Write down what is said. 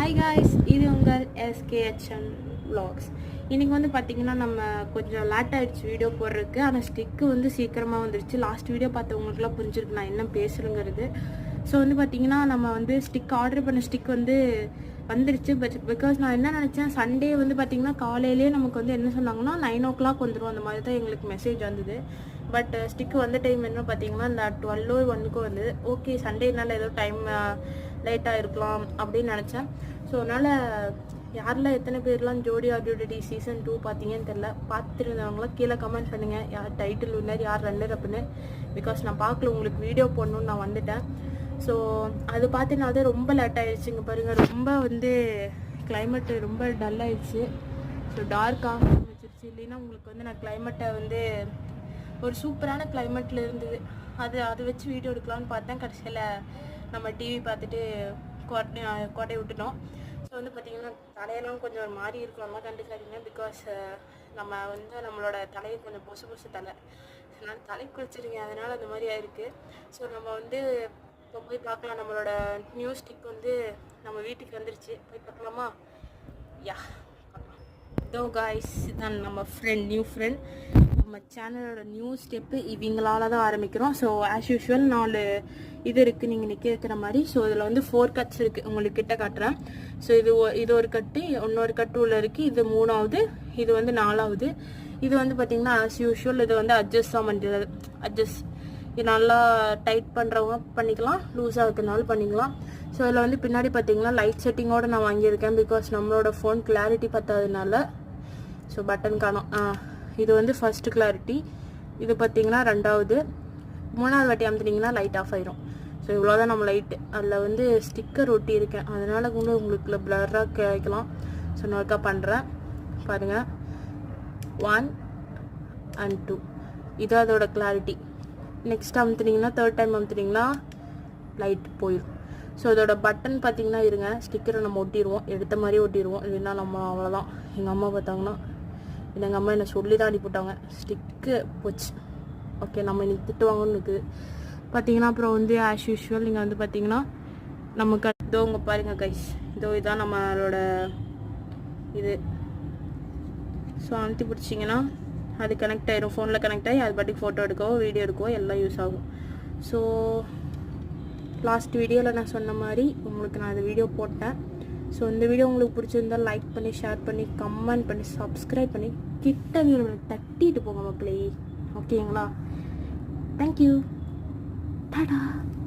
Hi guys, இது உங்கள் SKHN vlogs. இன்றைக்கி வந்து பார்த்திங்கன்னா நம்ம கொஞ்சம் லேட் ஆகிடுச்சு வீடியோ போடுறதுக்கு. ஆனால் ஸ்டிக்கு வந்து சீக்கிரமாக வந்துடுச்சு. லாஸ்ட் வீடியோ பார்த்தவங்களுக்குலாம் புரிஞ்சிருக்கு நான் என்ன பேசுகிறேங்கிறது. ஸோ வந்து பார்த்திங்கன்னா நம்ம வந்து ஸ்டிக் ஆர்டர் பண்ண ஸ்டிக் வந்து வந்துடுச்சு. பிகாஸ் நான் என்ன நினச்சேன், சண்டே வந்து பார்த்திங்கன்னா காலையிலேயே நமக்கு வந்து என்ன சொன்னாங்கன்னா 9 o'clock வந்துடும், அந்த மாதிரி தான் எங்களுக்கு மெசேஜ் வந்தது. பட் ஸ்டிக்கு வந்த டைம் என்ன பார்த்திங்கன்னா இந்த 12 or 1 வந்து ஓகே சண்டேனால ஏதோ டைம் லேட்டாக இருக்கலாம் அப்படின்னு நினச்சேன். ஸோ அதனால் யாரெல்லாம் எத்தனை பேர்லாம் ஜோடி ஆடியோடி சீசன் 2 பார்த்தீங்கன்னு தெரில. பார்த்துருந்தவங்களாம் கீழே கமெண்ட் பண்ணுங்கள், யார் டைட்டில் வின்னர், யார் ரன்னர் அப்படின்னு. பிகாஸ் நான் பார்க்கல, உங்களுக்கு வீடியோ போடணுன்னு நான் வந்துட்டேன். ஸோ அது பார்த்தீங்கன்னா ரொம்ப லேட் ஆகிடுச்சுங்க. பாருங்கள், ரொம்ப வந்து கிளைமேட்டு ரொம்ப டல் ஆகிடுச்சு. ஸோ டார்க்காக வச்சிருச்சு. இல்லைன்னா உங்களுக்கு வந்து நான் கிளைமேட்டை வந்து ஒரு சூப்பரான கிளைமேட்டில் இருந்தது, அதை வச்சு வீடியோ எடுக்கலான்னு பார்த்தேன். கடைசியில் நம்ம டிவி பார்த்துட்டு கோட்டையை விட்டுட்டோம். ஸோ வந்து பார்த்திங்கன்னா தலையெல்லாம் கொஞ்சம் ஒரு மாதிரி இருக்கலாமா கண்டுக்காதீங்க. பிகாஸ் நம்ம வந்து நம்மளோட தலையை கொஞ்சம் பொசு தலை, அதனால் தலை குளிச்சிருங்க, அதனால் அந்த மாதிரி ஆயிருக்கு. ஸோ நம்ம வந்து இப்போ போய் பார்க்கலாம். நம்மளோட நியூ ஸ்டிக் வந்து நம்ம வீட்டுக்கு வந்துருச்சு, போய் பார்க்கலாமா? யா பார்க்கலாம். இதோ காய்ஸ், தான் நம்ம நியூ ஃப்ரெண்ட். நம்ம சேனலோட நியூ ஸ்டெப்பு இவங்களால தான் ஆரம்பிக்கிறோம். ஸோ ஆஸ் யூஷுவல் 4 இது இருக்குது நீங்கள் நிற்க வைக்கிற மாதிரி. ஸோ இதில் வந்து 4 கட்ஸ் இருக்குது, உங்களுக்கு கிட்ட காட்டுறேன். ஸோ இது ஒரு கட்டு, இன்னொரு கட்டு உள்ள இருக்குது, இது 3வது, இது வந்து 4வது. இது வந்து பார்த்திங்கன்னா ஆஸ் யூஷுவல் இது வந்து அட்ஜஸ்ட் தான் பண்ணுறது. இது நல்லா டைட் பண்ணுறவங்க பண்ணிக்கலாம், லூஸாக இருக்கிறனாலும் பண்ணிக்கலாம். ஸோ இதில் வந்து பின்னாடி பார்த்திங்கன்னா லைட் செட்டிங்கோடு நான் வாங்கியிருக்கேன். பிகாஸ் நம்மளோட ஃபோன் கிளாரிட்டி பத்தாததுனால. ஸோ பட்டன் காணும். இது வந்து ஃபர்ஸ்ட் கிளாரிட்டி, இது பார்த்திங்கன்னா 2வது, 3வது வாட்டி அமுத்துனீங்கன்னா லைட் ஆஃப் ஆயிரும். ஸோ இவ்வளோதான் நம்ம லைட்டு. அதில் வந்து ஸ்டிக்கர் ஒட்டி இருக்கேன், அதனால் கூட உங்களுக்கு பிளராக கிடைக்கலாம். ஸோ நான் ஒர்க்காக பண்ணுறேன் பாருங்கள். 1 and 2 இது அதோட கிளாரிட்டி. நெக்ஸ்ட் அமுத்துனீங்கன்னா, 3rd டைம் அமுத்துனீங்கன்னா லைட் போயிடும். ஸோ இதோட பட்டன் பார்த்திங்கன்னா இருங்க, ஸ்டிக்கரை நம்ம ஒட்டிடுவோம், எடுத்த மாதிரி ஒட்டிடுவோம், இல்லைன்னா நம்ம அவ்வளோதான். எங்கள் அம்மா பார்த்தாங்கன்னா, எங்கள் அம்மா என்னை சொல்லி தான் அனுப்பிவிட்டாங்க, ஸ்டிக்கு போச்சு. ஓகே, நம்ம இன்னைக்கு திட்டுவாங்கன்னு இருக்குது பார்த்தீங்கன்னா. அப்புறம் வந்து ஆஸ் யூஷுவல் நீங்கள் வந்து பார்த்தீங்கன்னா நமக்கு இதோ உங்கள் பாருங்கள் கைஸ், இதோ இதுதான் நம்மளோட இது. ஸோ அனுப்பி பிடிச்சிங்கன்னா அது கனெக்ட் ஆகிரும், ஃபோனில் கனெக்ட் ஆகி அது பாட்டுக்கு ஃபோட்டோ எடுக்கவோ வீடியோ எடுக்கவோ எல்லாம் யூஸ் ஆகும். ஸோ லாஸ்ட் வீடியோவில் நான் சொன்ன மாதிரி உங்களுக்கு நான் இந்த வீடியோ போட்டேன். ஸோ இந்த வீடியோ உங்களுக்கு பிடிச்சிருந்தால் லைக் பண்ணி, ஷேர் பண்ணி, கமெண்ட் பண்ணி, சப்ஸ்கிரைப் பண்ணி கிட்ட தட்டிட்டு போங்க மக்களே. ஓகேங்களா? தேங்க்யூ, டாடா.